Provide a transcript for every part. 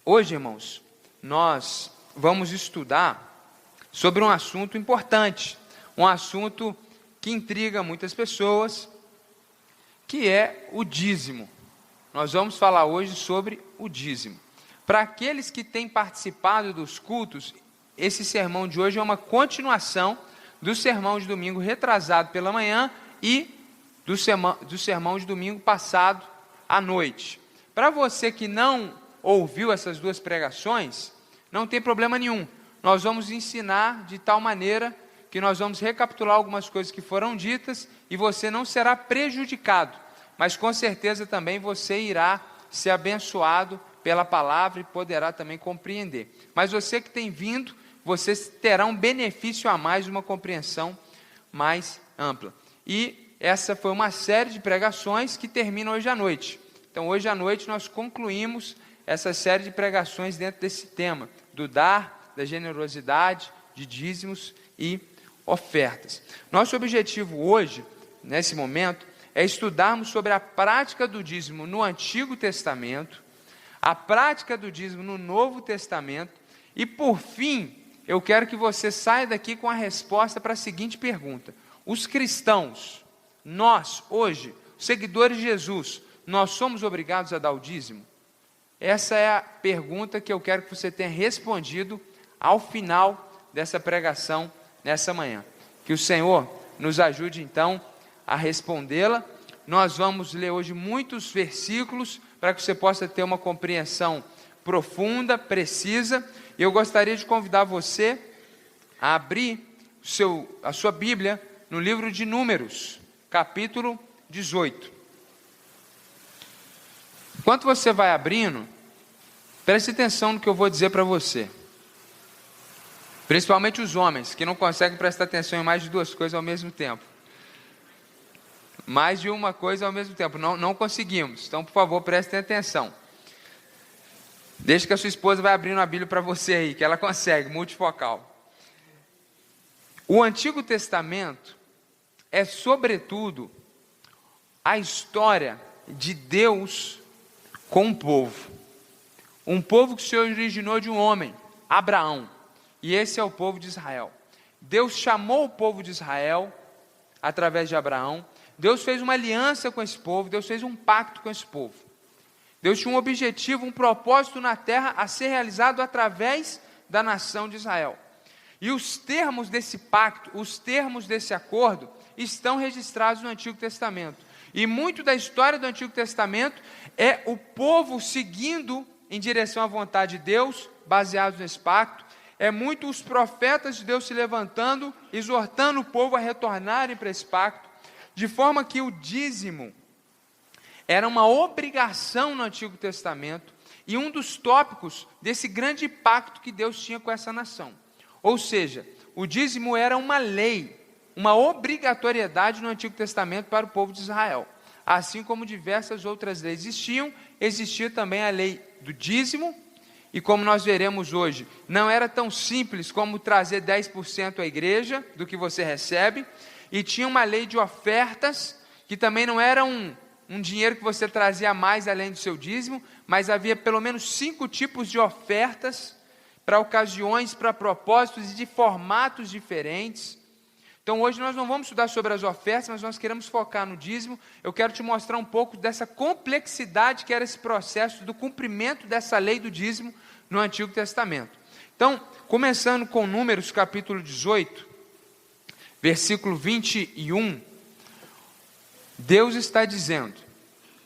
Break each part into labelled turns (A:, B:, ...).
A: Hoje, irmãos, nós vamos estudar sobre um assunto importante, um assunto que intriga muitas pessoas, que é o dízimo. Nós vamos falar hoje sobre o dízimo. Para aqueles que têm participado dos cultos, esse sermão de hoje é uma continuação do sermão de domingo retrasado pela manhã e do sermão de domingo passado à noite. Para você que não ouviu essas duas pregações, não tem problema nenhum. Nós vamos ensinar de tal maneira que nós vamos recapitular algumas coisas que foram ditas e você não será prejudicado, mas com certeza também você irá ser abençoado pela palavra e poderá também compreender. Mas você que tem vindo, você terá um benefício a mais, uma compreensão mais ampla. E essa foi uma série de pregações que termina hoje à noite. Então hoje à noite nós concluímos essa série de pregações dentro desse tema, do dar, da generosidade, de dízimos e ofertas. Nosso objetivo hoje, nesse momento, é estudarmos sobre a prática do dízimo no Antigo Testamento, a prática do dízimo no Novo Testamento e, por fim, eu quero que você saia daqui com a resposta para a seguinte pergunta: os cristãos, nós, hoje, seguidores de Jesus, nós somos obrigados a dar o dízimo? Essa é a pergunta que eu quero que você tenha respondido ao final dessa pregação nessa manhã. Que o Senhor nos ajude então a respondê-la. Nós vamos ler hoje muitos versículos para que você possa ter uma compreensão profunda, precisa. E eu gostaria de convidar você a abrir a sua Bíblia no livro de Números, capítulo 18. Enquanto você vai abrindo, preste atenção no que eu vou dizer para você. Principalmente os homens, que não conseguem prestar atenção em mais de duas coisas ao mesmo tempo. Mais de uma coisa ao mesmo tempo, não conseguimos. Então, por favor, prestem atenção. Deixa que a sua esposa vai abrindo a Bíblia para você aí, que ela consegue, multifocal. O Antigo Testamento é, sobretudo, a história de Deus com um povo. Um povo que se originou de um homem, Abraão. E esse é o povo de Israel. Deus chamou o povo de Israel através de Abraão. Deus fez uma aliança com esse povo, Deus fez um pacto com esse povo. Deus tinha um objetivo, um propósito na terra a ser realizado através da nação de Israel. E os termos desse pacto, os termos desse acordo, estão registrados no Antigo Testamento. E muito da história do Antigo Testamento é o povo seguindo em direção à vontade de Deus, baseados nesse pacto. É muito os profetas de Deus se levantando, exortando o povo a retornarem para esse pacto, de forma que o dízimo era uma obrigação no Antigo Testamento e um dos tópicos desse grande pacto que Deus tinha com essa nação. Ou seja, o dízimo era uma lei, uma obrigatoriedade no Antigo Testamento para o povo de Israel. Assim como diversas outras leis existia também a lei do dízimo, e como nós veremos hoje, não era tão simples como trazer 10% à igreja do que você recebe, e tinha uma lei de ofertas, que também não era um dinheiro que você trazia a mais além do seu dízimo, mas havia pelo menos 5 tipos de ofertas, para ocasiões, para propósitos e de formatos diferentes. Então hoje nós não vamos estudar sobre as ofertas, mas nós queremos focar no dízimo. Eu quero te mostrar um pouco dessa complexidade que era esse processo do cumprimento dessa lei do dízimo no Antigo Testamento. Então, começando com Números capítulo 18, versículo 21, Deus está dizendo: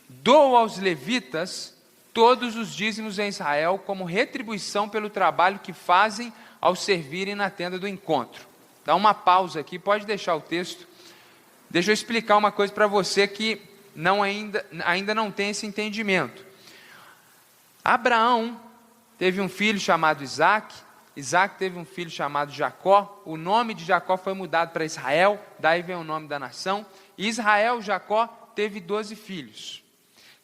A: dou aos levitas todos os dízimos em Israel como retribuição pelo trabalho que fazem ao servirem na tenda do encontro. Dá uma pausa aqui, pode deixar o texto. Deixa eu explicar uma coisa para você que ainda não tem esse entendimento. Abraão teve um filho chamado Isaac, Isaac teve um filho chamado Jacó, o nome de Jacó foi mudado para Israel, daí vem o nome da nação, e Israel, Jacó, teve 12 filhos.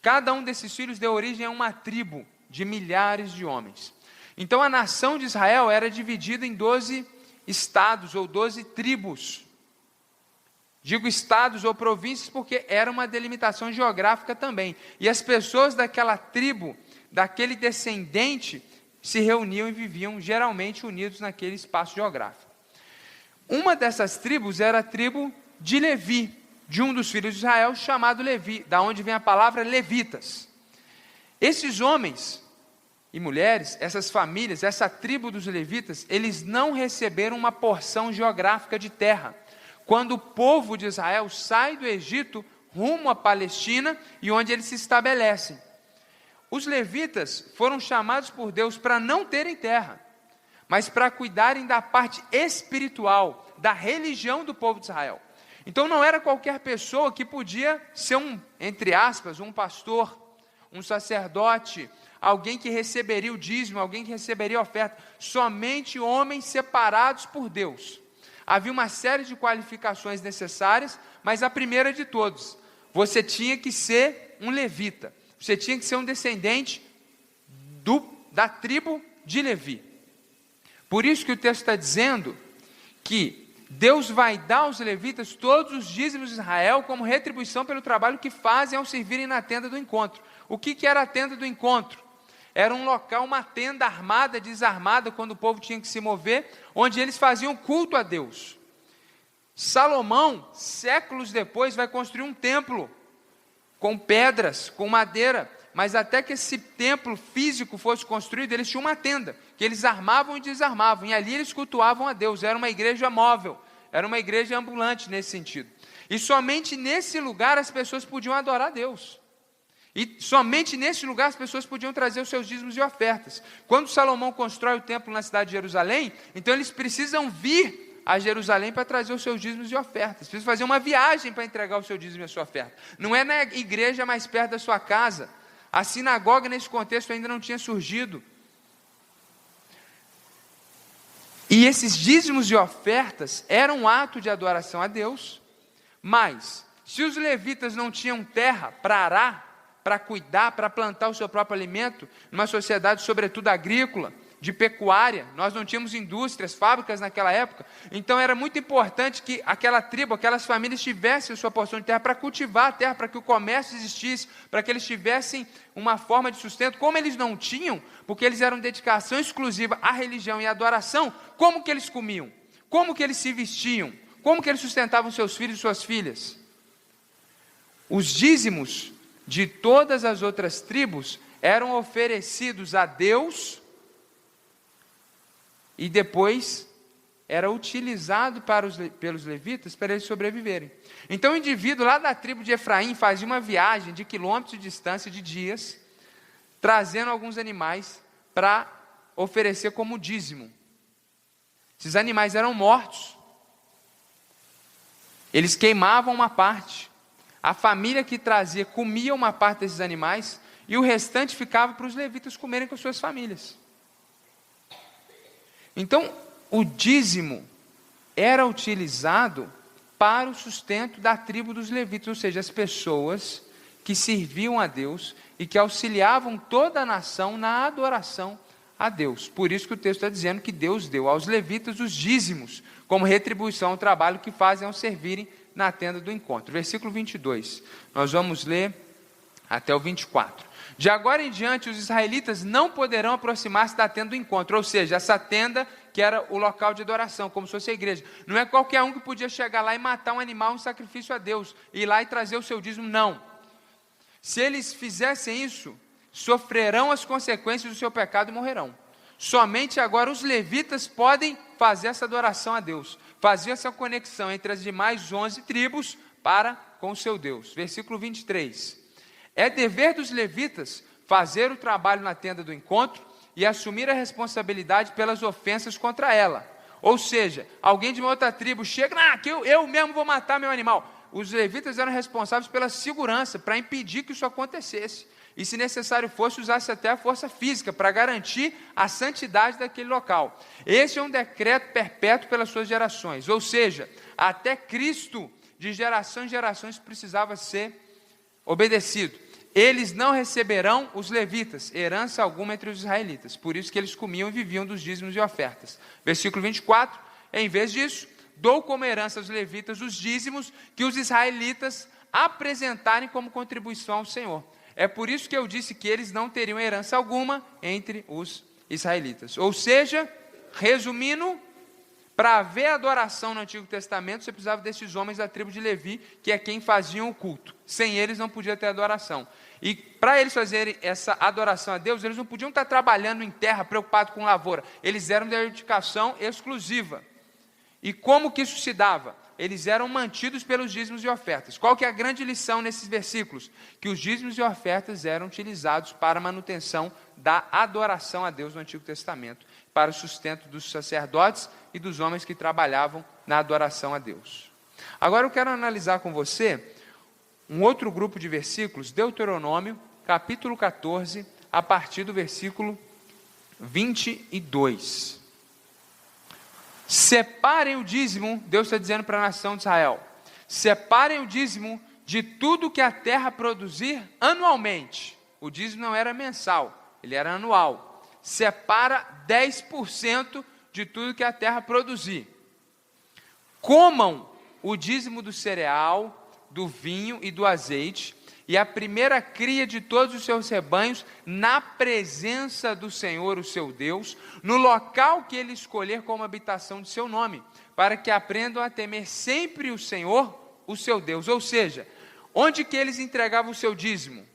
A: Cada um desses filhos deu origem a uma tribo de milhares de homens. Então a nação de Israel era dividida em 12 estados ou 12 tribos. Digo estados ou províncias porque era uma delimitação geográfica também. E as pessoas daquela tribo daquele descendente se reuniam e viviam geralmente unidos naquele espaço geográfico. Uma dessas tribos era a tribo de Levi, de um dos filhos de Israel, chamado Levi, da onde vem a palavra levitas. Esses homens e mulheres, essas famílias, essa tribo dos levitas, eles não receberam uma porção geográfica de terra. Quando o povo de Israel sai do Egito rumo à Palestina e onde eles se estabelecem. Os levitas foram chamados por Deus para não terem terra, mas para cuidarem da parte espiritual, da religião do povo de Israel. Então não era qualquer pessoa que podia ser entre aspas, um pastor, um sacerdote, alguém que receberia o dízimo, alguém que receberia a oferta. Somente homens separados por Deus. Havia uma série de qualificações necessárias, mas a primeira de todos, você tinha que ser um levita. Você tinha que ser um descendente da tribo de Levi. Por isso que o texto está dizendo que Deus vai dar aos levitas todos os dízimos de Israel como retribuição pelo trabalho que fazem ao servirem na tenda do encontro. O que era a tenda do encontro? Era um local, uma tenda armada, desarmada, quando o povo tinha que se mover, onde eles faziam culto a Deus. Salomão, séculos depois, vai construir um templo com pedras, com madeira, mas até que esse templo físico fosse construído, eles tinham uma tenda, que eles armavam e desarmavam, e ali eles cultuavam a Deus. Era uma igreja móvel, era uma igreja ambulante nesse sentido. E somente nesse lugar as pessoas podiam adorar a Deus. E somente nesse lugar as pessoas podiam trazer os seus dízimos e ofertas. Quando Salomão constrói o templo na cidade de Jerusalém, então eles precisam vir a Jerusalém para trazer os seus dízimos e ofertas. Precisam fazer uma viagem para entregar o seu dízimo e a sua oferta. Não é na igreja mais perto da sua casa. A sinagoga nesse contexto ainda não tinha surgido. E esses dízimos e ofertas eram um ato de adoração a Deus, mas se os levitas não tinham terra para arar, para cuidar, para plantar o seu próprio alimento, numa sociedade sobretudo agrícola, de pecuária, nós não tínhamos indústrias, fábricas naquela época, então era muito importante que aquela tribo, aquelas famílias tivessem a sua porção de terra para cultivar a terra, para que o comércio existisse, para que eles tivessem uma forma de sustento. Como eles não tinham, porque eles eram dedicação exclusiva à religião e à adoração, como que eles comiam? Como que eles se vestiam? Como que eles sustentavam seus filhos e suas filhas? Os dízimos de todas as outras tribos eram oferecidos a Deus e depois era utilizado pelos levitas para eles sobreviverem. Então o indivíduo lá da tribo de Efraim fazia uma viagem de quilômetros de distância, de dias, trazendo alguns animais para oferecer como dízimo. Esses animais eram mortos. Eles queimavam uma parte. A família que trazia comia uma parte desses animais e o restante ficava para os levitas comerem com suas famílias. Então, o dízimo era utilizado para o sustento da tribo dos levitas, ou seja, as pessoas que serviam a Deus e que auxiliavam toda a nação na adoração a Deus. Por isso que o texto está dizendo que Deus deu aos levitas os dízimos, como retribuição ao trabalho que fazem ao servirem na tenda do encontro. Versículo 22, nós vamos ler até o 24. De agora em diante, os israelitas não poderão aproximar-se da tenda do encontro, ou seja, essa tenda que era o local de adoração, como se fosse a igreja. Não é qualquer um que podia chegar lá e matar um animal, um sacrifício a Deus, ir lá e trazer o seu dízimo, não. Se eles fizessem isso, sofrerão as consequências do seu pecado e morrerão. Somente agora os levitas podem fazer essa adoração a Deus, fazer essa conexão entre as demais 11 tribos para com o seu Deus. Versículo 23. É dever dos levitas fazer o trabalho na tenda do encontro e assumir a responsabilidade pelas ofensas contra ela. Ou seja, alguém de uma outra tribo chega, que eu mesmo vou matar meu animal. Os levitas eram responsáveis pela segurança, para impedir que isso acontecesse. E se necessário fosse, usasse até a força física, para garantir a santidade daquele local. Esse é um decreto perpétuo pelas suas gerações. Ou seja, até Cristo, de geração em geração, isso precisava ser obedecido. Eles não receberão, os levitas, herança alguma entre os israelitas. Por isso que eles comiam e viviam dos dízimos e ofertas. Versículo 24, em vez disso, dou como herança aos levitas os dízimos que os israelitas apresentarem como contribuição ao Senhor. É por isso que eu disse que eles não teriam herança alguma entre os israelitas. Ou seja, resumindo, para haver adoração no Antigo Testamento, você precisava desses homens da tribo de Levi, que é quem faziam o culto. Sem eles não podia ter adoração. E para eles fazerem essa adoração a Deus, eles não podiam estar trabalhando em terra, preocupados com lavoura. Eles eram de dedicação exclusiva. E como que isso se dava? Eles eram mantidos pelos dízimos e ofertas. Qual que é a grande lição nesses versículos? Que os dízimos e ofertas eram utilizados para a manutenção da adoração a Deus no Antigo Testamento, para o sustento dos sacerdotes e dos homens que trabalhavam na adoração a Deus. Agora eu quero analisar com você um outro grupo de versículos, Deuteronômio, capítulo 14, a partir do versículo 22. Separem o dízimo, Deus está dizendo para a nação de Israel, separem o dízimo de tudo que a terra produzir anualmente. O dízimo não era mensal, ele era anual. Separa 10% de tudo que a terra produzir. Comam o dízimo do cereal, do vinho e do azeite, e a primeira cria de todos os seus rebanhos, na presença do Senhor, o seu Deus, no local que ele escolher como habitação de seu nome, para que aprendam a temer sempre o Senhor, o seu Deus. Ou seja, onde que eles entregavam o seu dízimo?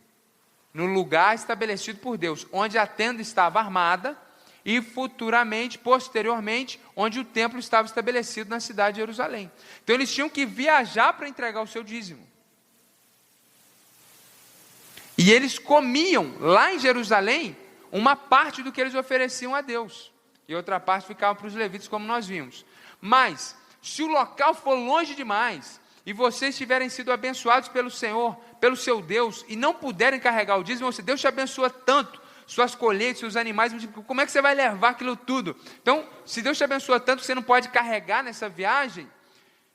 A: No lugar estabelecido por Deus, onde a tenda estava armada, e futuramente, posteriormente, onde o templo estava estabelecido na cidade de Jerusalém. Então eles tinham que viajar para entregar o seu dízimo. E eles comiam lá em Jerusalém uma parte do que eles ofereciam a Deus. E outra parte ficava para os levitas, como nós vimos. Mas, se o local for longe demais, e vocês tiverem sido abençoados pelo Senhor, pelo seu Deus, e não puderem carregar o dízimo, Deus te abençoa tanto, suas colheitas, seus animais, como é que você vai levar aquilo tudo? Então, se Deus te abençoa tanto, você não pode carregar nessa viagem,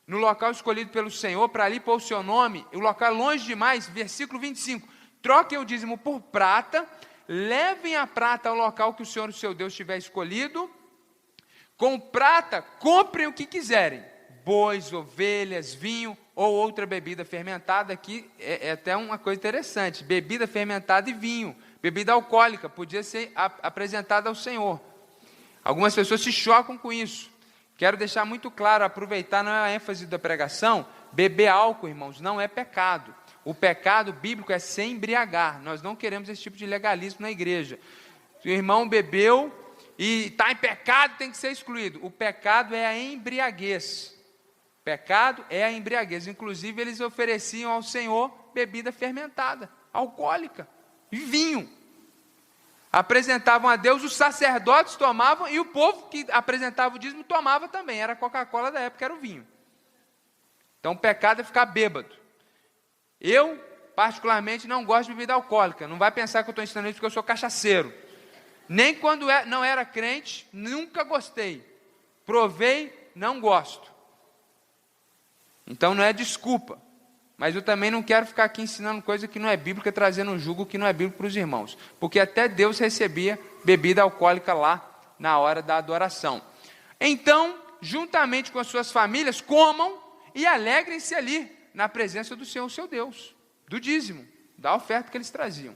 A: no local escolhido pelo Senhor, para ali pôr o seu nome, o local é longe demais, versículo 25, troquem o dízimo por prata, levem a prata ao local que o Senhor, o seu Deus, tiver escolhido, com prata, comprem o que quiserem, bois, ovelhas, vinho, ou outra bebida fermentada. Aqui é até uma coisa interessante, bebida fermentada e vinho, bebida alcoólica, podia ser apresentada ao Senhor. Algumas pessoas se chocam com isso. Quero deixar muito claro, aproveitar, não é a ênfase da pregação, beber álcool, irmãos, não é pecado. O pecado bíblico é se embriagar. Nós não queremos esse tipo de legalismo na igreja. Se o irmão bebeu e está em pecado, tem que ser excluído. O pecado é a embriaguez. Pecado é a embriaguez. Inclusive, eles ofereciam ao Senhor bebida fermentada, alcoólica, e vinho. Apresentavam a Deus, os sacerdotes tomavam, e o povo que apresentava o dízimo tomava também. Era a Coca-Cola da época, era o vinho. Então, o pecado é ficar bêbado. Eu, particularmente, não gosto de bebida alcoólica. Não vai pensar que eu estou ensinando isso porque eu sou cachaceiro. Nem quando não era crente, nunca gostei. Provei, não gosto. Então não é desculpa. Mas eu também não quero ficar aqui ensinando coisa que não é bíblica, trazendo um jugo que não é bíblico para os irmãos. Porque até Deus recebia bebida alcoólica lá na hora da adoração. Então, juntamente com as suas famílias, comam e alegrem-se ali, na presença do Senhor, seu Deus, do dízimo, da oferta que eles traziam.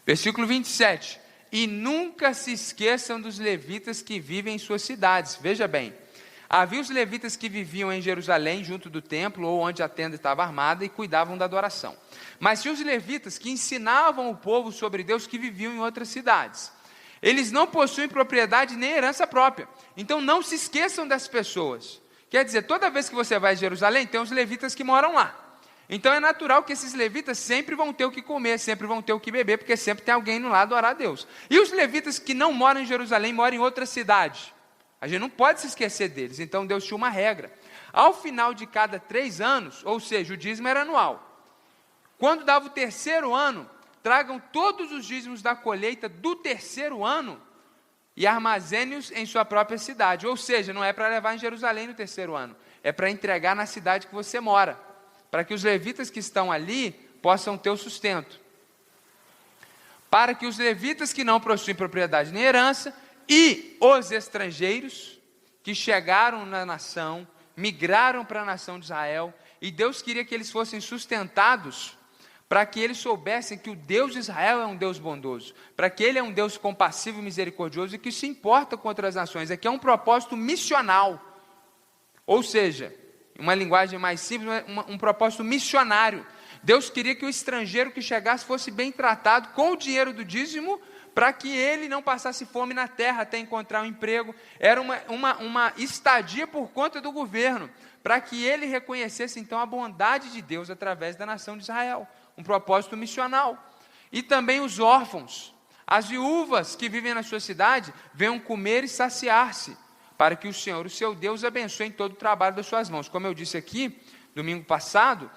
A: Versículo 27, e nunca se esqueçam dos levitas que vivem em suas cidades. Veja bem, havia os levitas que viviam em Jerusalém, junto do templo, ou onde a tenda estava armada, e cuidavam da adoração. Mas tinha os levitas que ensinavam o povo sobre Deus, que viviam em outras cidades. Eles não possuem propriedade nem herança própria, então não se esqueçam dessas pessoas. Quer dizer, toda vez que você vai a Jerusalém, tem os levitas que moram lá. Então é natural que esses levitas sempre vão ter o que comer, sempre vão ter o que beber, porque sempre tem alguém indo lá adorar a Deus. E os levitas que não moram em Jerusalém, moram em outra cidade. A gente não pode se esquecer deles. Então Deus tinha uma regra. Ao final de cada 3 anos, ou seja, o dízimo era anual. Quando dava o 3º ano, tragam todos os dízimos da colheita do 3º ano, e armazene-os em sua própria cidade. Ou seja, não é para levar em Jerusalém no 3º ano, é para entregar na cidade que você mora, para que os levitas que estão ali possam ter o sustento. Para que os levitas que não possuem propriedade nem herança, e os estrangeiros que chegaram na nação, migraram para a nação de Israel, e Deus queria que eles fossem sustentados para que eles soubessem que o Deus de Israel é um Deus bondoso, para que Ele é um Deus compassivo e misericordioso e que se importa com outras nações. Aqui é um propósito missional, ou seja, uma linguagem mais simples, um propósito missionário. Deus queria que o estrangeiro que chegasse fosse bem tratado com o dinheiro do dízimo, para que ele não passasse fome na terra até encontrar um emprego. Era uma estadia por conta do governo, para que ele reconhecesse então a bondade de Deus através da nação de Israel. Um propósito missional. E também os órfãos, as viúvas que vivem na sua cidade, venham comer e saciar-se, para que o Senhor, o seu Deus, abençoe em todo o trabalho das suas mãos. Como eu disse aqui, domingo passado,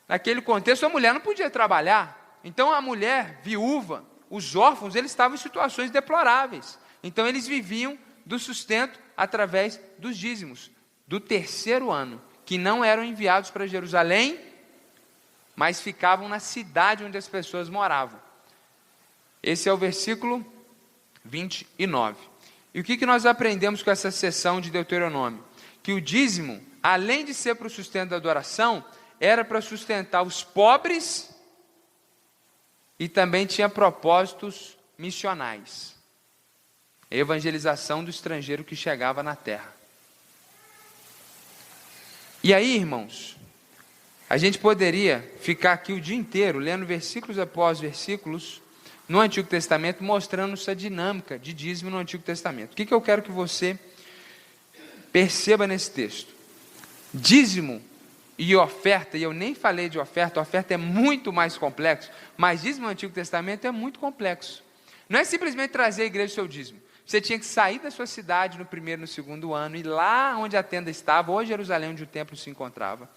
A: naquele contexto a mulher não podia trabalhar. Então a mulher viúva, os órfãos, eles estavam em situações deploráveis. Então eles viviam do sustento através dos dízimos, do terceiro ano, que não eram enviados para Jerusalém, mas ficavam na cidade onde as pessoas moravam. Esse é o versículo 29. E o que nós aprendemos com essa seção de Deuteronômio? Que o dízimo, além de ser para o sustento da adoração, era para sustentar os pobres e também tinha propósitos missionais. A evangelização do estrangeiro que chegava na terra. E aí, irmãos, a gente poderia ficar aqui o dia inteiro lendo versículos após versículos no Antigo Testamento, mostrando essa dinâmica de dízimo no Antigo Testamento. O que eu quero que você perceba nesse texto? Dízimo e oferta, e eu nem falei de oferta, a oferta é muito mais complexo, mas dízimo no Antigo Testamento é muito complexo. Não é simplesmente trazer a igreja o seu dízimo. Você tinha que sair da sua cidade no primeiro e no segundo ano, e lá onde a tenda estava, ou Jerusalém, onde o templo se encontrava.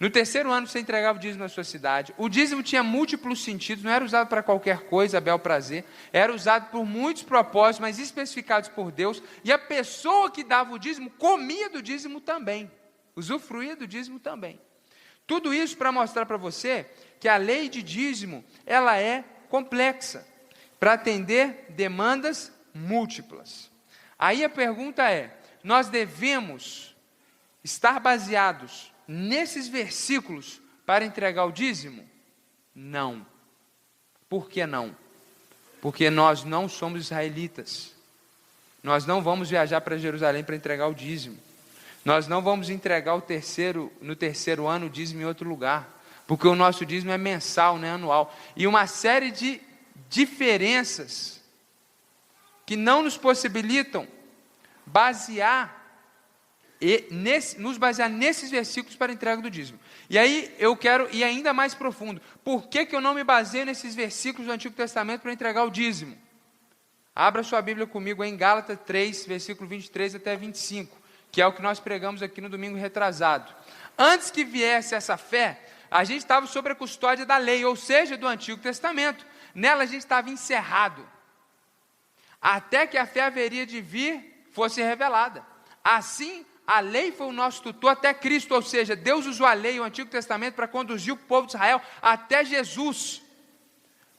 A: No terceiro ano, você entregava o dízimo na sua cidade. O dízimo tinha múltiplos sentidos, não era usado para qualquer coisa, a bel prazer. Era usado por muitos propósitos, mas especificados por Deus. E a pessoa que dava o dízimo, comia do dízimo também. Usufruía do dízimo também. Tudo isso para mostrar para você que a lei de dízimo, ela é complexa, para atender demandas múltiplas. Aí a pergunta é, nós devemos estar baseados nesses versículos para entregar o dízimo? Não. Por que não? Porque nós não somos israelitas. Nós não vamos viajar para Jerusalém para entregar o dízimo. Nós não vamos entregar no terceiro ano o dízimo em outro lugar, porque o nosso dízimo é mensal, não é anual. E uma série de diferenças que não nos possibilitam nos basear nesses versículos para a entrega do dízimo. E aí eu quero ir ainda mais profundo. Por que eu não me baseio nesses versículos do Antigo Testamento para entregar o dízimo? Abra sua Bíblia comigo em Gálatas 3, versículo 23 até 25, que é o que nós pregamos aqui no domingo retrasado. Antes que viesse essa fé, a gente estava sob a custódia da lei, ou seja, do Antigo Testamento. Nela a gente estava encerrado, até que a fé haveria de vir fosse revelada. Assim, a lei foi o nosso tutor até Cristo, ou seja, Deus usou a lei, o Antigo Testamento, para conduzir o povo de Israel até Jesus,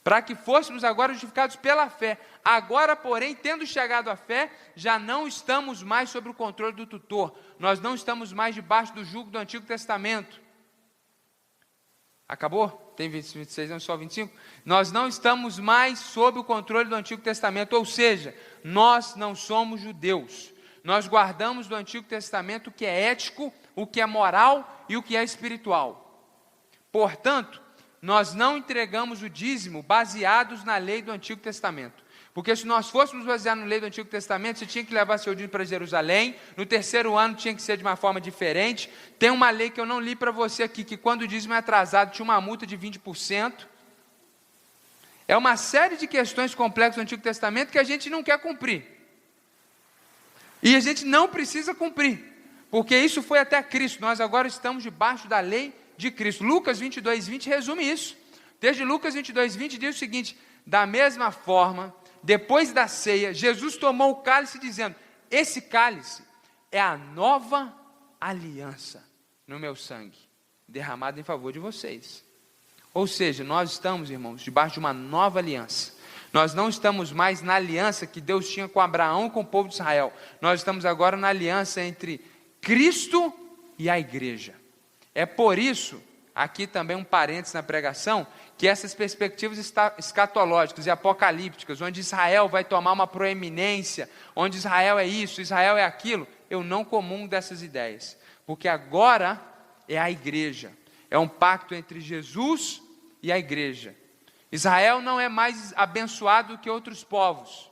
A: para que fôssemos agora justificados pela fé. Agora, porém, tendo chegado à fé, já não estamos mais sob o controle do tutor, nós não estamos mais debaixo do jugo do Antigo Testamento. Acabou? Tem 26, não só 25? Nós não estamos mais sob o controle do Antigo Testamento, ou seja, nós não somos judeus. Nós guardamos do Antigo Testamento o que é ético, o que é moral e o que é espiritual. Portanto, nós não entregamos o dízimo baseados na lei do Antigo Testamento. Porque se nós fôssemos basear na lei do Antigo Testamento, você tinha que levar seu dízimo para Jerusalém, no terceiro ano tinha que ser de uma forma diferente. Tem uma lei que eu não li para você aqui, que quando o dízimo é atrasado, tinha uma multa de 20%. É uma série de questões complexas do Antigo Testamento que a gente não quer cumprir. E a gente não precisa cumprir, porque isso foi até Cristo. Nós agora estamos debaixo da lei de Cristo. Lucas 22, 20 resume isso. Desde Lucas 22, 20 diz o seguinte: da mesma forma, depois da ceia, Jesus tomou o cálice dizendo: esse cálice é a nova aliança no meu sangue, derramado em favor de vocês. Ou seja, nós estamos, irmãos, debaixo de uma nova aliança. Nós não estamos mais na aliança que Deus tinha com Abraão e com o povo de Israel. Nós estamos agora na aliança entre Cristo e a igreja. É por isso aqui também um parênteses na pregação, que essas perspectivas escatológicas e apocalípticas, onde Israel vai tomar uma proeminência, onde Israel é isso, Israel é aquilo, eu não comungo dessas ideias, porque agora é a igreja, é um pacto entre Jesus e a igreja. Israel não é mais abençoado do que outros povos,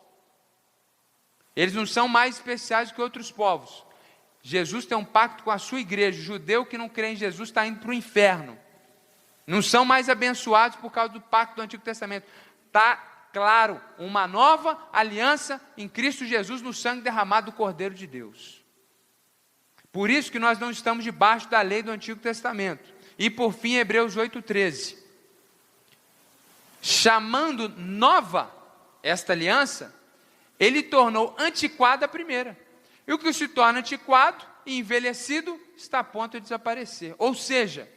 A: eles não são mais especiais do que outros povos. Jesus tem um pacto com a sua igreja. O judeu que não crê em Jesus está indo para o inferno. Não são mais abençoados por causa do pacto do Antigo Testamento. Está claro, uma nova aliança em Cristo Jesus no sangue derramado do Cordeiro de Deus. Por isso que nós não estamos debaixo da lei do Antigo Testamento. E por fim, Hebreus 8,13. Chamando nova esta aliança, ele tornou antiquada a primeira. E o que se torna antiquado e envelhecido está a ponto de desaparecer. Ou seja,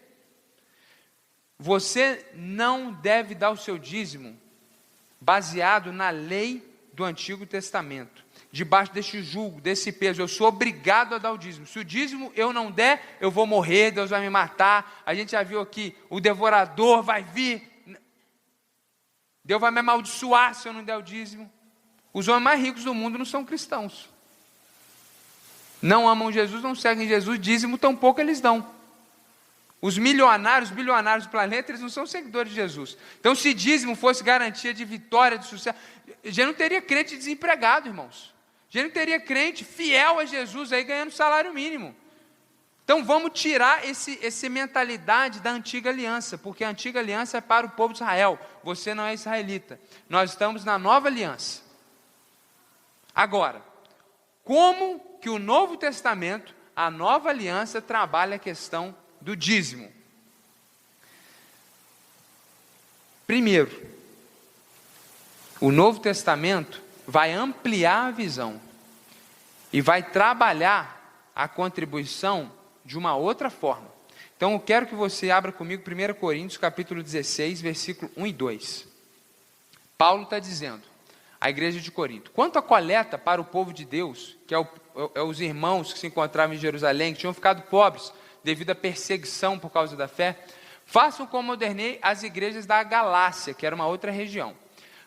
A: você não deve dar o seu dízimo baseado na lei do Antigo Testamento, debaixo deste jugo, desse peso. Eu sou obrigado a dar o dízimo. Se o dízimo eu não der, eu vou morrer, Deus vai me matar. A gente já viu aqui, o devorador vai vir, Deus vai me amaldiçoar se eu não der o dízimo. Os homens mais ricos do mundo não são cristãos. Não amam Jesus, não seguem Jesus, dízimo tampouco eles dão. Os milionários, bilionários do planeta, eles não são seguidores de Jesus. Então, se dízimo fosse garantia de vitória, de sucesso, já não teria crente desempregado, irmãos. Já não teria crente fiel a Jesus aí ganhando salário mínimo. Então, vamos tirar essa mentalidade da antiga aliança, porque a antiga aliança é para o povo de Israel. Você não é israelita. Nós estamos na nova aliança. Agora, como que o Novo Testamento, a nova aliança, trabalha a questão do dízimo? Primeiro, o Novo Testamento vai ampliar a visão e vai trabalhar a contribuição de uma outra forma. Então eu quero que você abra comigo 1 Coríntios capítulo 16, versículo 1 e 2. Paulo está dizendo à igreja de Corinto: quanto à coleta para o povo de Deus, que é os irmãos que se encontravam em Jerusalém, que tinham ficado pobres devido à perseguição por causa da fé, façam como ordenei as igrejas da Galácia, que era uma outra região.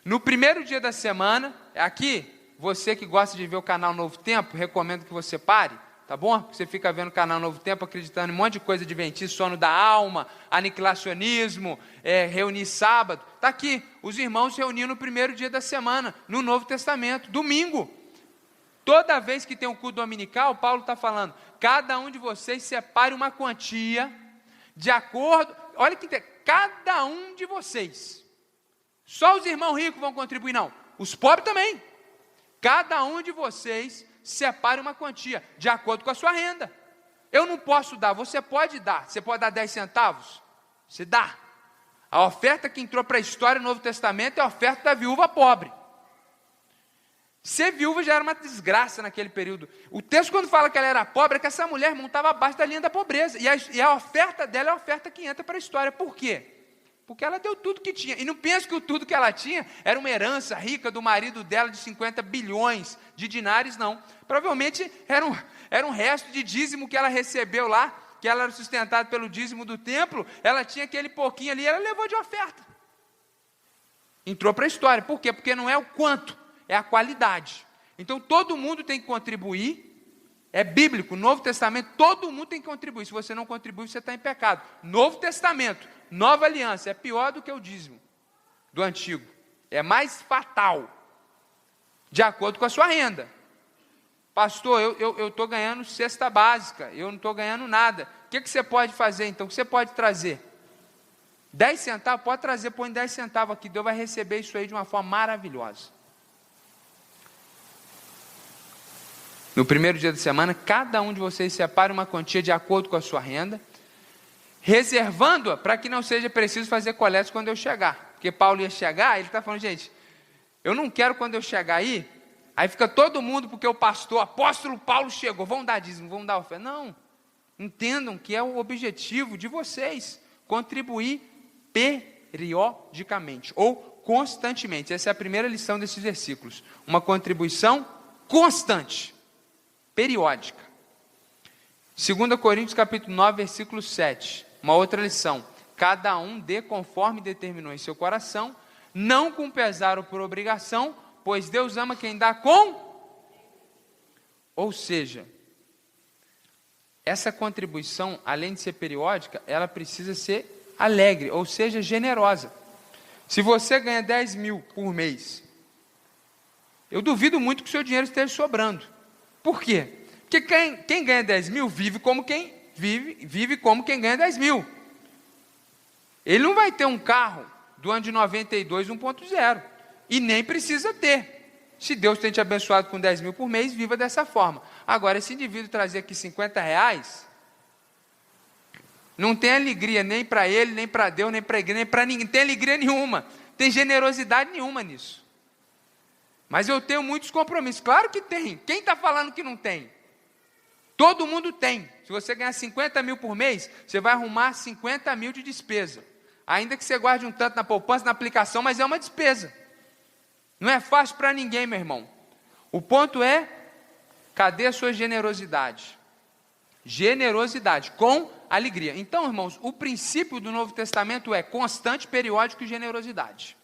A: No primeiro dia da semana, aqui, você que gosta de ver o canal Novo Tempo, recomendo que você pare, tá bom? Você fica vendo o canal Novo Tempo, acreditando em um monte de coisa adventista, sono da alma, aniquilacionismo, reunir sábado. Está aqui, os irmãos se reuniam no primeiro dia da semana, no Novo Testamento, domingo. Toda vez que tem um culto dominical, Paulo está falando, cada um de vocês separe uma quantia, de acordo, olha que cada um de vocês, só os irmãos ricos vão contribuir, não, os pobres também, cada um de vocês separe uma quantia, de acordo com a sua renda. Eu não posso dar, você pode dar 10 centavos? Você dá. A oferta que entrou para a história do Novo Testamento é a oferta da viúva pobre. Ser viúva já era uma desgraça naquele período. O texto, quando fala que ela era pobre, é que essa mulher, irmão, estava abaixo da linha da pobreza. E a oferta dela é a oferta que entra para a história. Por quê? Porque ela deu tudo que tinha. E não penso que tudo que ela tinha era uma herança rica do marido dela de 50 bilhões de dinares, não. Provavelmente era um resto de dízimo que ela recebeu lá, que ela era sustentada pelo dízimo do templo. Ela tinha aquele pouquinho ali, ela levou de oferta. Entrou para a história. Por quê? Porque não é o quanto, é a qualidade. Então todo mundo tem que contribuir. É bíblico, Novo Testamento, todo mundo tem que contribuir. Se você não contribui, você está em pecado. Novo Testamento, nova aliança, é pior do que o dízimo do antigo. É mais fatal, de acordo com a sua renda. Pastor, eu estou ganhando cesta básica, eu não estou ganhando nada. O que você pode fazer então? O que você pode trazer? 10 centavos? Pode trazer, põe 10 centavos aqui, Deus vai receber isso aí de uma forma maravilhosa. No primeiro dia da semana, cada um de vocês separe uma quantia de acordo com a sua renda, reservando-a para que não seja preciso fazer coletas quando eu chegar. Porque Paulo ia chegar, ele está falando, gente, eu não quero quando eu chegar aí fica todo mundo, porque o pastor, apóstolo Paulo chegou, vão dar dízimo, vão dar oferta. Não, entendam que é o objetivo de vocês, contribuir periodicamente, ou constantemente. Essa é a primeira lição desses versículos, uma contribuição constante, periódica. 2 Coríntios capítulo 9, versículo 7. Uma outra lição: cada um dê conforme determinou em seu coração, não com pesar ou por obrigação, pois Deus ama quem dá com... Ou seja, essa contribuição, além de ser periódica, ela precisa ser alegre, ou seja, generosa. Se você ganha 10 mil por mês, eu duvido muito que o seu dinheiro esteja sobrando. Por quê? Porque quem ganha 10 mil vive como quem ganha 10 mil. Ele não vai ter um carro do ano de 92 1.0, e nem precisa ter. Se Deus tem te abençoado com 10 mil por mês, viva dessa forma. Agora, esse indivíduo trazer aqui 50 reais, não tem alegria nem para ele, nem para Deus, nem para a igreja, nem para ninguém, não tem alegria nenhuma, tem generosidade nenhuma nisso. Mas eu tenho muitos compromissos. Claro que tem. Quem está falando que não tem? Todo mundo tem. Se você ganhar 50 mil por mês, você vai arrumar 50 mil de despesa. Ainda que você guarde um tanto na poupança, na aplicação, mas é uma despesa. Não é fácil para ninguém, meu irmão. O ponto é, cadê a sua generosidade? Generosidade, com alegria. Então, irmãos, o princípio do Novo Testamento é constante, periódico e generosidade.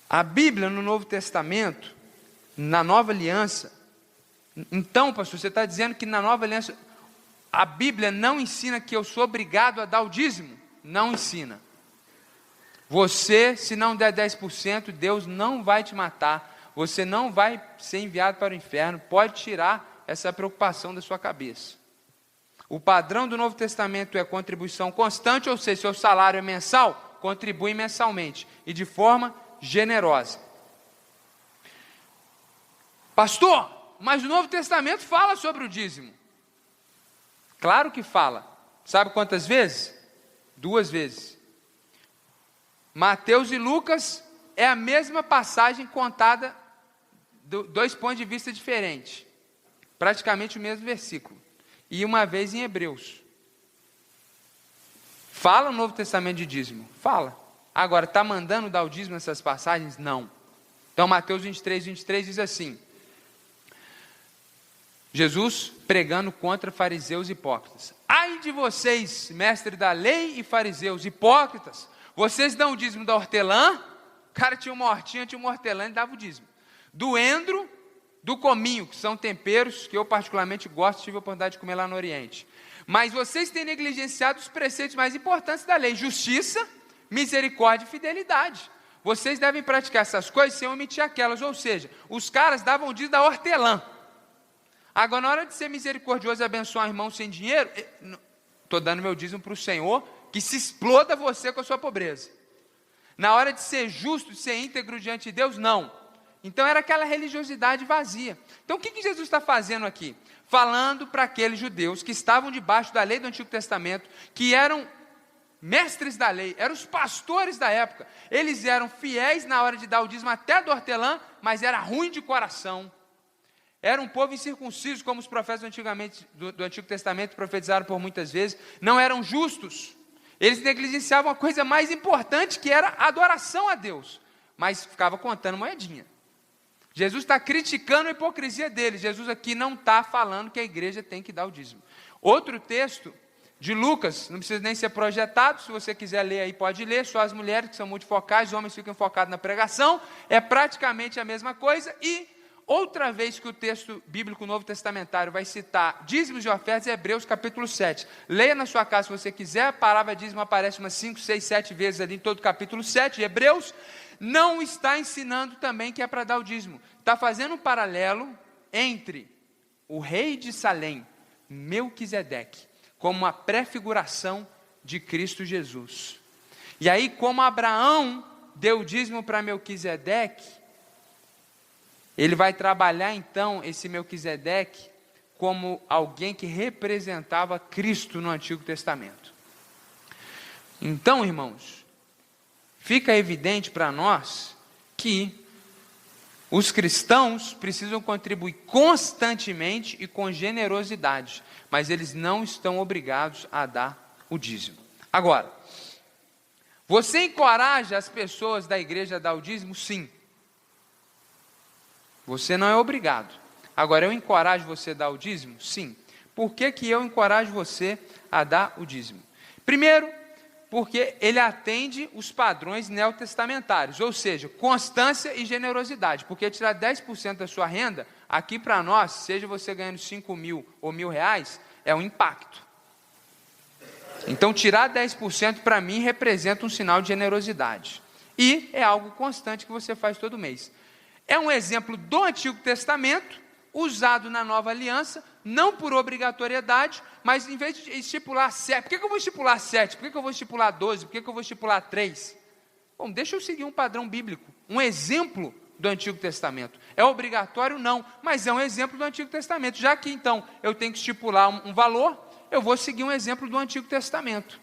A: A Bíblia no Novo Testamento, na Nova Aliança, então, pastor, você está dizendo que na Nova Aliança, a Bíblia não ensina que eu sou obrigado a dar o dízimo? Não ensina. Você, se não der 10%, Deus não vai te matar, você não vai ser enviado para o inferno, pode tirar essa preocupação da sua cabeça. O padrão do Novo Testamento é contribuição constante, ou seja, seu salário é mensal, contribui mensalmente, e de forma generosa. Pastor, mas o Novo Testamento fala sobre o dízimo. Claro que fala. Sabe quantas vezes? 2 vezes. Mateus e Lucas é a mesma passagem contada, 2 pontos de vista diferentes. Praticamente o mesmo versículo. E uma vez em Hebreus. Fala o Novo Testamento de dízimo? Fala. Agora, está mandando dar o dízimo nessas passagens? Não. Então, Mateus 23 diz assim: Jesus pregando contra fariseus e hipócritas. Ai de vocês, mestre da lei e fariseus hipócritas, vocês dão o dízimo da hortelã. O cara tinha uma hortinha, tinha uma hortelã e dava o dízimo. Do endro, do cominho, que são temperos que eu particularmente gosto, tive a oportunidade de comer lá no Oriente. Mas vocês têm negligenciado os preceitos mais importantes da lei: justiça, misericórdia e fidelidade. Vocês devem praticar essas coisas sem omitir aquelas. Ou seja, os caras davam o dízimo da hortelã. Agora, na hora de ser misericordioso e abençoar um irmão sem dinheiro, estou dando meu dízimo para o Senhor, que se exploda você com a sua pobreza. Na hora de ser justo, de ser íntegro diante de Deus, não. Então era aquela religiosidade vazia. Então o que Jesus está fazendo aqui? Falando para aqueles judeus que estavam debaixo da lei do Antigo Testamento, que eram mestres da lei, eram os pastores da época. Eles eram fiéis na hora de dar o dízimo até do hortelã, mas era ruim de coração. Era um povo incircunciso, como os profetas do Antigo Testamento profetizaram por muitas vezes. Não eram justos. Eles negligenciavam a coisa mais importante, que era a adoração a Deus. Mas ficava contando moedinha. Jesus está criticando a hipocrisia deles. Jesus aqui não está falando que a igreja tem que dar o dízimo. Outro texto de Lucas, não precisa nem ser projetado, se você quiser ler aí pode ler, só as mulheres que são multifocais, os homens ficam focados na pregação, é praticamente a mesma coisa. E outra vez que o texto bíblico novo testamentário vai citar dízimos e ofertas é Hebreus capítulo 7. Leia na sua casa se você quiser, a palavra dízimo aparece umas 5, 6, 7 vezes ali em todo o capítulo 7 de Hebreus. Não está ensinando também que é para dar o dízimo. Está fazendo um paralelo entre o rei de Salém, Melquisedeque, como uma prefiguração de Cristo Jesus. E aí, como Abraão deu o dízimo para Melquisedeque, ele vai trabalhar então esse Melquisedeque como alguém que representava Cristo no Antigo Testamento. Então, irmãos, fica evidente para nós que os cristãos precisam contribuir constantemente e com generosidade, mas eles não estão obrigados a dar o dízimo. Agora, você encoraja as pessoas da igreja a dar o dízimo? Sim. Você não é obrigado. Agora, eu encorajo você a dar o dízimo? Sim. por que eu encorajo você a dar o dízimo? Primeiro, porque ele atende os padrões neotestamentários, ou seja, constância e generosidade, porque tirar 10% da sua renda, aqui para nós, seja você ganhando 5 mil ou R$1.000, é um impacto. Então, tirar 10% para mim representa um sinal de generosidade. E é algo constante que você faz todo mês. É um exemplo do Antigo Testamento, usado na Nova Aliança, não por obrigatoriedade, mas em vez de estipular 7, por que eu vou estipular 7? Por que eu vou estipular 12? Por que eu vou estipular 3? Bom, deixa eu seguir um padrão bíblico, um exemplo do Antigo Testamento. É obrigatório? Não, mas é um exemplo do Antigo Testamento. Já que então eu tenho que estipular um valor, eu vou seguir um exemplo do Antigo Testamento.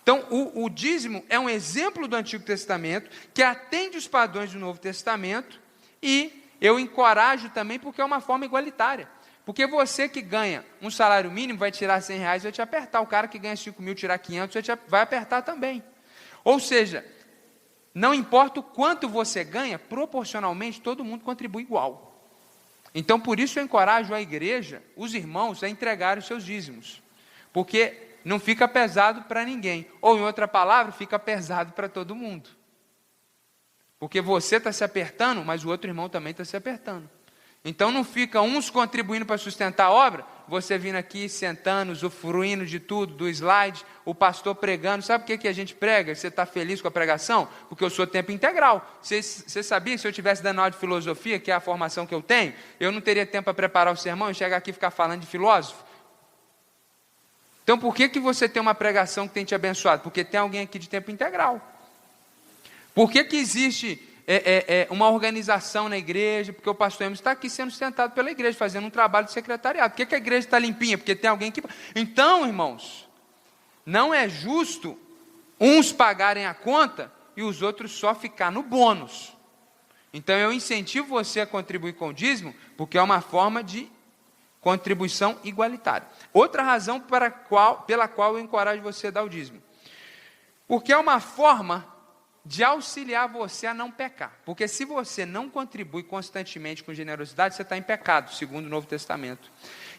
A: Então, o dízimo é um exemplo do Antigo Testamento, que atende os padrões do Novo Testamento, e eu encorajo também porque é uma forma igualitária. Porque você que ganha um salário mínimo vai tirar R$100, vai te apertar. O cara que ganha 5 mil tirar 500 vai apertar também. Ou seja, não importa o quanto você ganha, proporcionalmente todo mundo contribui igual. Então por isso eu encorajo a igreja, os irmãos, a entregar os seus dízimos. Porque não fica pesado para ninguém. Ou em outra palavra, fica pesado para todo mundo. Porque você está se apertando, mas o outro irmão também está se apertando. Então não fica uns contribuindo para sustentar a obra, você vindo aqui, sentando, usufruindo de tudo, do slide, o pastor pregando. Sabe por que a gente prega? Você está feliz com a pregação? Porque eu sou tempo integral. Você sabia que se eu estivesse dando aula de filosofia, que é a formação que eu tenho, eu não teria tempo para preparar o sermão e chegar aqui e ficar falando de filósofo? Então por que você tem uma pregação que tem te abençoado? Porque tem alguém aqui de tempo integral. Por que existe uma organização na igreja? Porque o pastor Emerson está aqui sendo sustentado pela igreja, fazendo um trabalho de secretariado. Por que a igreja está limpinha? Porque tem alguém que... Então, irmãos, não é justo uns pagarem a conta e os outros só ficar no bônus. Então eu incentivo você a contribuir com o dízimo, porque é uma forma de contribuição igualitária. Outra razão pela qual eu encorajo você a dar o dízimo. Porque é uma forma de auxiliar você a não pecar. Porque se você não contribui constantemente com generosidade, você está em pecado, segundo o Novo Testamento.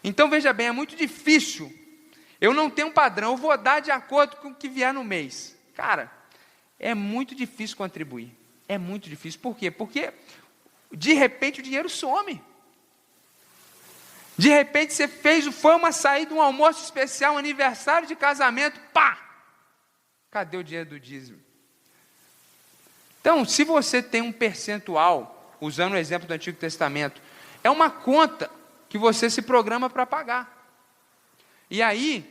A: Então, veja bem, é muito difícil. Eu não tenho um padrão, eu vou dar de acordo com o que vier no mês. Cara, é muito difícil contribuir. É muito difícil. Por quê? Porque, de repente, o dinheiro some. De repente, foi uma saída, um almoço especial, um aniversário de casamento, pá! Cadê o dinheiro do dízimo? Então, se você tem um percentual, usando o exemplo do Antigo Testamento, é uma conta que você se programa para pagar. E aí,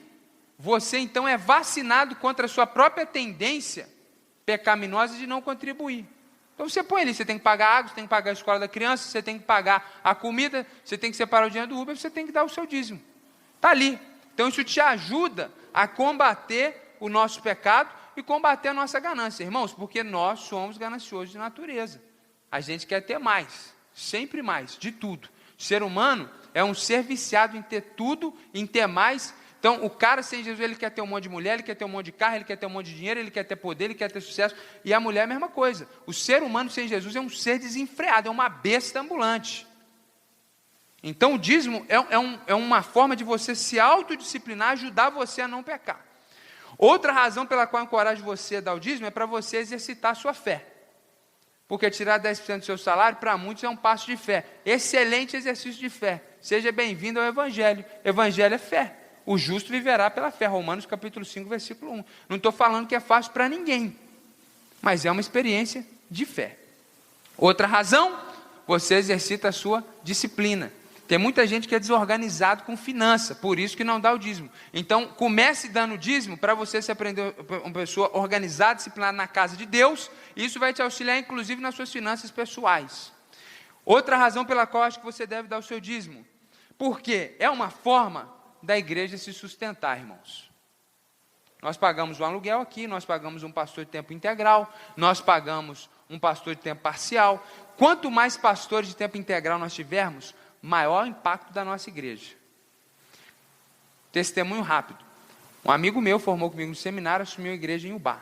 A: você então é vacinado contra a sua própria tendência pecaminosa de não contribuir. Então você põe ali, você tem que pagar a água, você tem que pagar a escola da criança, você tem que pagar a comida, você tem que separar o dinheiro do Uber, você tem que dar o seu dízimo. Está ali. Então isso te ajuda a combater o nosso pecado e combater a nossa ganância, irmãos, porque nós somos gananciosos de natureza. A gente quer ter mais, sempre mais, de tudo. O ser humano é um ser viciado em ter tudo, em ter mais. Então, o cara sem Jesus, ele quer ter um monte de mulher, ele quer ter um monte de carro, ele quer ter um monte de dinheiro, ele quer ter poder, ele quer ter sucesso. E a mulher é a mesma coisa. O ser humano sem Jesus é um ser desenfreado, é uma besta ambulante. Então, o dízimo é uma forma de você se autodisciplinar, ajudar você a não pecar. Outra razão pela qual eu encorajo você a dar o dízimo é para você exercitar a sua fé. Porque tirar 10% do seu salário, para muitos, é um passo de fé. Excelente exercício de fé. Seja bem-vindo ao Evangelho. Evangelho é fé. O justo viverá pela fé. Romanos capítulo 5, versículo 1. Não estou falando que é fácil para ninguém, mas é uma experiência de fé. Outra razão, você exercita a sua disciplina. Tem muita gente que é desorganizado com finança, por isso que não dá o dízimo. Então, comece dando o dízimo para você se aprender uma pessoa organizada, disciplinada na casa de Deus. E isso vai te auxiliar, inclusive, nas suas finanças pessoais. Outra razão pela qual eu acho que você deve dar o seu dízimo. Porque é uma forma da igreja se sustentar, irmãos. Nós pagamos um aluguel aqui, nós pagamos um pastor de tempo integral, nós pagamos um pastor de tempo parcial. Quanto mais pastores de tempo integral nós tivermos, maior o impacto da nossa igreja. Testemunho rápido. Um amigo meu formou comigo no seminário, assumiu a igreja em Ubá.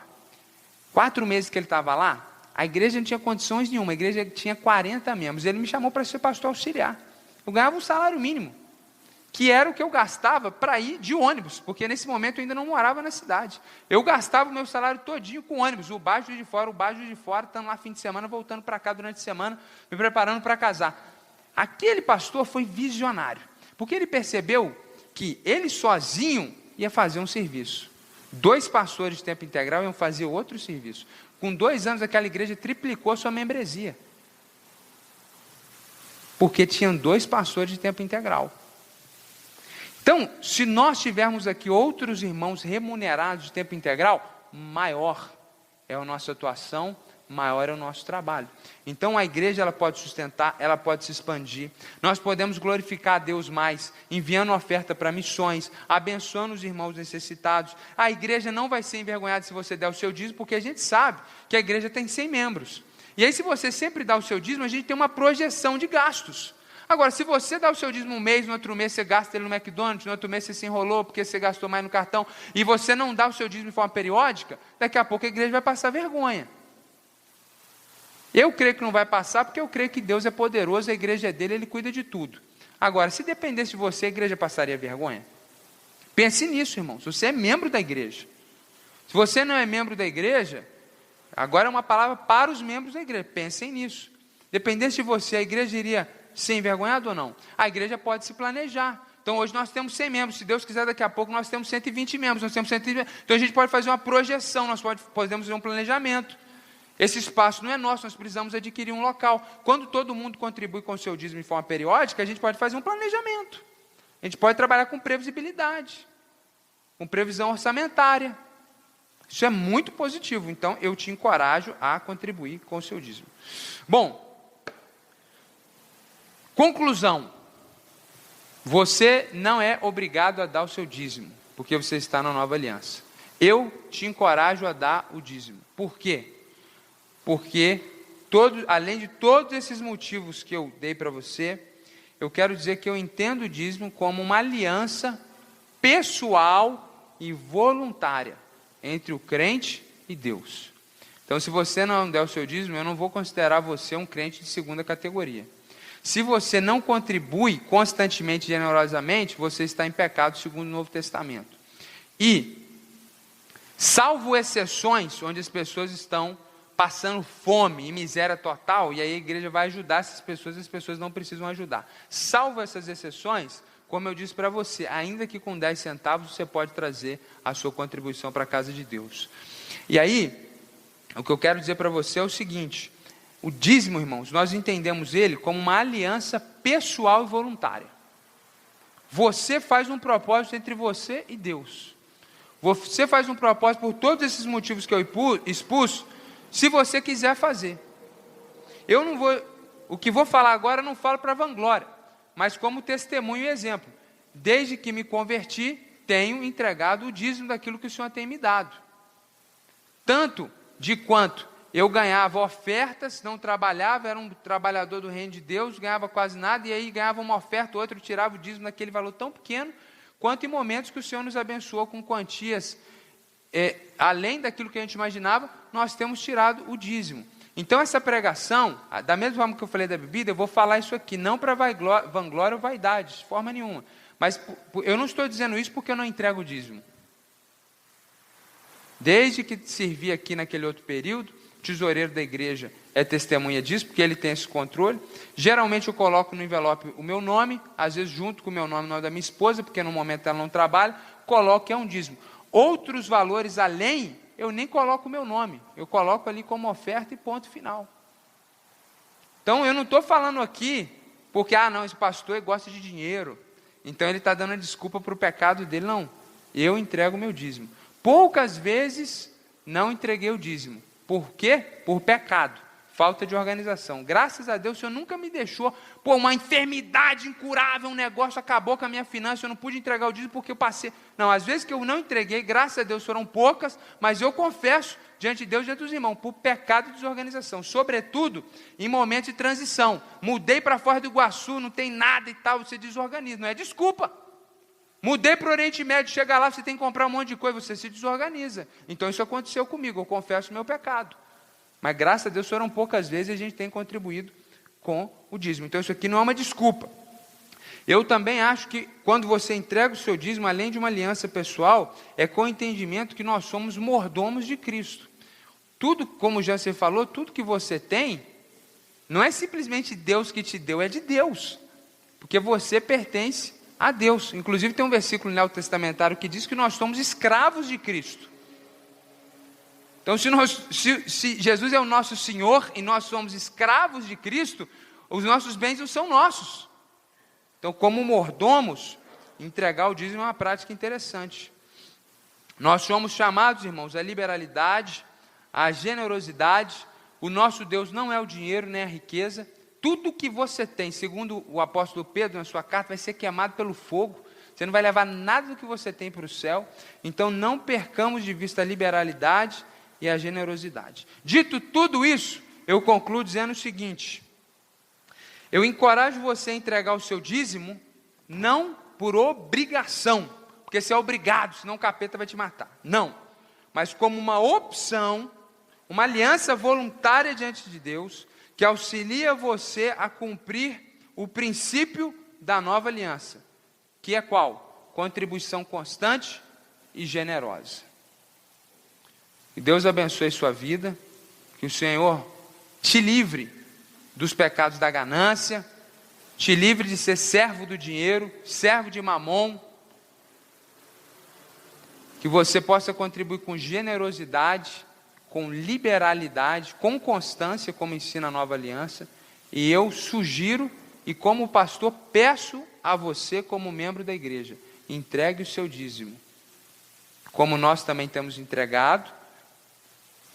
A: 4 meses que ele estava lá, a igreja não tinha condições nenhuma, a igreja tinha 40 membros. Ele me chamou para ser pastor auxiliar. Eu ganhava um salário mínimo. que era o que eu gastava para ir de ônibus, porque nesse momento eu ainda não morava na cidade. Eu gastava o meu salário todinho com ônibus, o baixo de fora, estando lá fim de semana, voltando para cá durante a semana, me preparando para casar. Aquele pastor foi visionário, porque ele percebeu que ele sozinho ia fazer um serviço. 2 pastores de tempo integral iam fazer outro serviço. Com 2 anos, aquela igreja triplicou sua membresia, porque tinham 2 pastores de tempo integral. Então, se nós tivermos aqui outros irmãos remunerados de tempo integral, maior é a nossa atuação, maior é o nosso trabalho. Então a igreja ela pode sustentar, ela pode se expandir. Nós podemos glorificar a Deus mais, enviando oferta para missões, abençoando os irmãos necessitados. A igreja não vai ser envergonhada se você der o seu dízimo, porque a gente sabe que a igreja tem 100 membros. E aí, se você sempre dá o seu dízimo, a gente tem uma projeção de gastos. Agora, se você dá o seu dízimo um mês, no outro mês você gasta ele no McDonald's, no outro mês você se enrolou porque você gastou mais no cartão, e você não dá o seu dízimo de forma periódica, daqui a pouco a igreja vai passar vergonha. Eu creio que não vai passar, porque eu creio que Deus é poderoso, a igreja é dele, ele cuida de tudo. Agora, se dependesse de você, a igreja passaria vergonha? Pense nisso, irmão. Se você é membro da igreja. Se você não é membro da igreja, agora é uma palavra para os membros da igreja. Pensem nisso. Dependesse de você, a igreja iria ser envergonhada ou não? A igreja pode se planejar. Então hoje nós temos 100 membros, se Deus quiser daqui a pouco nós temos 120 membros, nós temos 120, então a gente pode fazer uma projeção, nós podemos fazer um planejamento. Esse espaço não é nosso, nós precisamos adquirir um local. Quando todo mundo contribui com o seu dízimo de forma periódica, a gente pode fazer um planejamento. A gente pode trabalhar com previsibilidade, com previsão orçamentária. Isso é muito positivo, então eu te encorajo a contribuir com o seu dízimo. Bom, conclusão, você não é obrigado a dar o seu dízimo, porque você está na nova aliança. Eu te encorajo a dar o dízimo. Por quê? Porque, além de todos esses motivos que eu dei para você, eu quero dizer que eu entendo o dízimo como uma aliança pessoal e voluntária entre o crente e Deus. Então, se você não der o seu dízimo, eu não vou considerar você um crente de segunda categoria. Se você não contribui constantemente, generosamente, você está em pecado segundo o Novo Testamento. E, salvo exceções, onde as pessoas estão passando fome e miséria total, e aí a igreja vai ajudar essas pessoas, e as pessoas não precisam ajudar. Salvo essas exceções, como eu disse para você, ainda que com 10 centavos, você pode trazer a sua contribuição para a casa de Deus. E aí, o que eu quero dizer para você é o seguinte: o dízimo, irmãos, nós entendemos ele como uma aliança pessoal e voluntária. Você faz um propósito entre você e Deus. Você faz um propósito por todos esses motivos que eu expus, se você quiser fazer. Eu não vou, o que vou falar agora eu não falo para vanglória, mas como testemunho e exemplo. Desde que me converti, tenho entregado o dízimo daquilo que o Senhor tem me dado. Tanto de quanto eu ganhava ofertas, não trabalhava, era um trabalhador do reino de Deus, ganhava quase nada, e aí ganhava uma oferta, outro tirava o dízimo daquele valor tão pequeno, quanto em momentos que o Senhor nos abençoou com quantias, além daquilo que a gente imaginava, nós temos tirado o dízimo. Então essa pregação, da mesma forma que eu falei da bebida, eu vou falar isso aqui, não para vanglória ou vaidade, de forma nenhuma. Mas eu não estou dizendo isso porque eu não entrego o dízimo. Desde que servi aqui naquele outro período, o tesoureiro da igreja é testemunha disso, porque ele tem esse controle. Geralmente eu coloco no envelope o meu nome, às vezes junto com o meu nome, o nome da minha esposa, porque no momento ela não trabalha, coloco que é um dízimo. Outros valores além, eu nem coloco o meu nome, eu coloco ali como oferta e ponto final. Então eu não estou falando aqui, porque, não, esse pastor gosta de dinheiro, então ele está dando a desculpa para o pecado dele, não. Eu entrego o meu dízimo. Poucas vezes não entreguei o dízimo. Por quê? Por pecado, falta de organização. Graças a Deus, o Senhor nunca me deixou, uma enfermidade incurável, um negócio acabou com a minha finança, eu não pude entregar o dízimo porque eu passei. Não, às vezes que eu não entreguei, graças a Deus foram poucas, mas eu confesso diante de Deus e diante dos irmãos, por pecado e desorganização, sobretudo em momentos de transição. Mudei para fora do Iguaçu, não tem nada e tal, você desorganiza, não é desculpa. Mudei para o Oriente Médio, chega lá, você tem que comprar um monte de coisa, você se desorganiza. Então isso aconteceu comigo, eu confesso o meu pecado. Mas graças a Deus foram poucas vezes e a gente tem contribuído com o dízimo. Então isso aqui não é uma desculpa. Eu também acho que quando você entrega o seu dízimo, além de uma aliança pessoal, é com o entendimento que nós somos mordomos de Cristo. Tudo, como já você falou, tudo que você tem, não é simplesmente Deus que te deu, é de Deus. Porque você pertence a Deus. Inclusive tem um versículo neotestamentário que diz que nós somos escravos de Cristo. Então se Jesus é o nosso Senhor e nós somos escravos de Cristo, os nossos bens não são nossos. Então, como mordomos, entregar o dízimo é uma prática interessante. Nós somos chamados, irmãos, à liberalidade, à generosidade. O nosso Deus não é o dinheiro nem a riqueza. Tudo que você tem, segundo o apóstolo Pedro na sua carta, vai ser queimado pelo fogo. Você não vai levar nada do que você tem para o céu. Então, não percamos de vista a liberalidade e a generosidade. Dito tudo isso, eu concluo dizendo o seguinte: eu encorajo você a entregar o seu dízimo, não por obrigação, porque você é obrigado, senão o capeta vai te matar. Não, mas como uma opção, uma aliança voluntária diante de Deus, que auxilia você a cumprir o princípio da nova aliança, que é qual? Contribuição constante e generosa. Que Deus abençoe sua vida, que o Senhor te livre dos pecados da ganância, te livre de ser servo do dinheiro, servo de mamon, que você possa contribuir com generosidade, com liberalidade, com constância, como ensina a nova aliança, e eu sugiro, e como pastor, peço a você, como membro da igreja, entregue o seu dízimo, como nós também temos entregado,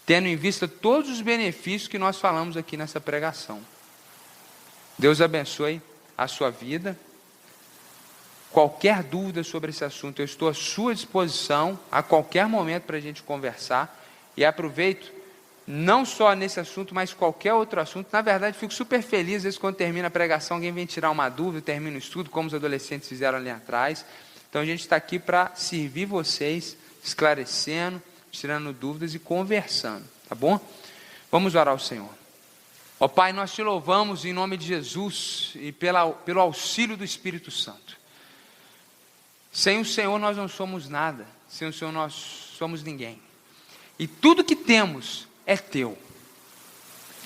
A: tendo em vista todos os benefícios que nós falamos aqui nessa pregação. Deus abençoe a sua vida. Qualquer dúvida sobre esse assunto, eu estou à sua disposição a qualquer momento para a gente conversar. E aproveito, não só nesse assunto, mas qualquer outro assunto. Na verdade, fico super feliz, às vezes, quando termina a pregação, alguém vem tirar uma dúvida, termina o estudo, como os adolescentes fizeram ali atrás. Então, a gente está aqui para servir vocês, esclarecendo, tirando dúvidas e conversando, tá bom? Vamos orar ao Senhor. Ó Pai, nós te louvamos em nome de Jesus e pelo auxílio do Espírito Santo. Sem o Senhor nós não somos nada, sem o Senhor nós somos ninguém. E tudo que temos é teu.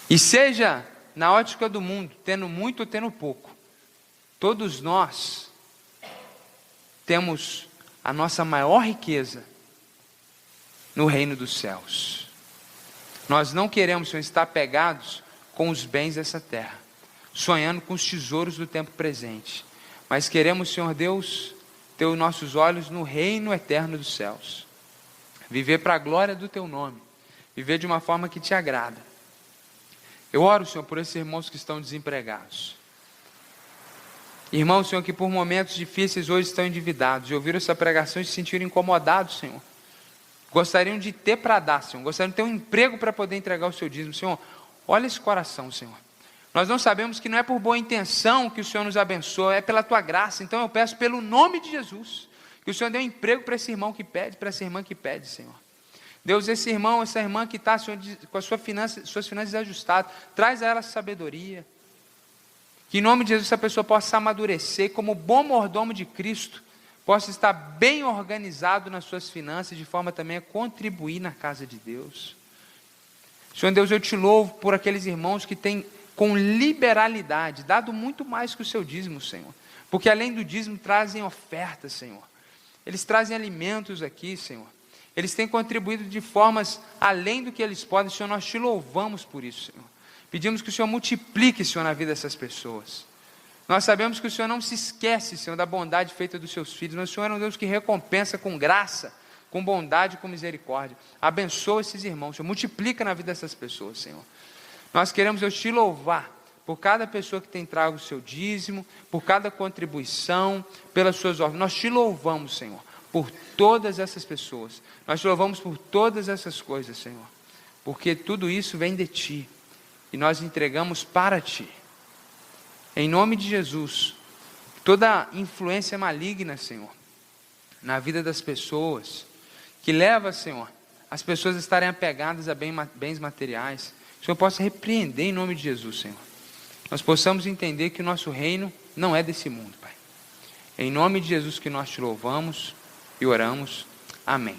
A: E seja na ótica do mundo, tendo muito ou tendo pouco, todos nós temos a nossa maior riqueza no reino dos céus. Nós não queremos, Senhor, estar pegados com os bens dessa terra, sonhando com os tesouros do tempo presente, mas queremos, Senhor Deus, ter os nossos olhos no reino eterno dos céus, viver para a glória do teu nome, viver de uma forma que te agrada. Eu oro, Senhor, por esses irmãos que estão desempregados, irmãos, Senhor, que por momentos difíceis hoje estão endividados, e ouviram essa pregação e se sentiram incomodados, Senhor, gostariam de ter para dar, Senhor, gostariam de ter um emprego para poder entregar o seu dízimo. Senhor, olha esse coração, Senhor. Nós não sabemos que não é por boa intenção que o Senhor nos abençoa, é pela tua graça. Então eu peço pelo nome de Jesus, que o Senhor dê um emprego para esse irmão que pede, para essa irmã que pede, Senhor. Deus, esse irmão, essa irmã que está, Senhor, com as suas finanças ajustadas, traz a ela sabedoria. Que em nome de Jesus essa pessoa possa amadurecer, como bom mordomo de Cristo, possa estar bem organizado nas suas finanças, de forma também a contribuir na casa de Deus. Senhor Deus, eu te louvo por aqueles irmãos que têm, com liberalidade, dado muito mais que o seu dízimo, Senhor. Porque além do dízimo, trazem ofertas, Senhor. Eles trazem alimentos aqui, Senhor. Eles têm contribuído de formas além do que eles podem. Senhor, nós te louvamos por isso, Senhor. Pedimos que o Senhor multiplique, Senhor, na vida dessas pessoas. Nós sabemos que o Senhor não se esquece, Senhor, da bondade feita dos seus filhos, mas o Senhor é um Deus que recompensa com graça, com bondade e com misericórdia. Abençoa esses irmãos, Senhor, multiplica na vida dessas pessoas, Senhor. Nós queremos, Deus, te louvar por cada pessoa que tem trago o seu dízimo, por cada contribuição, pelas suas ordens. Nós te louvamos, Senhor, por todas essas pessoas. Nós te louvamos por todas essas coisas, Senhor, porque tudo isso vem de Ti, e nós entregamos para Ti. Em nome de Jesus, toda influência maligna, Senhor, na vida das pessoas, que leva, Senhor, as pessoas a estarem apegadas a bens materiais, o Senhor possa repreender em nome de Jesus, Senhor. Nós possamos entender que o nosso reino não é desse mundo, Pai. Em nome de Jesus que nós te louvamos e oramos. Amém.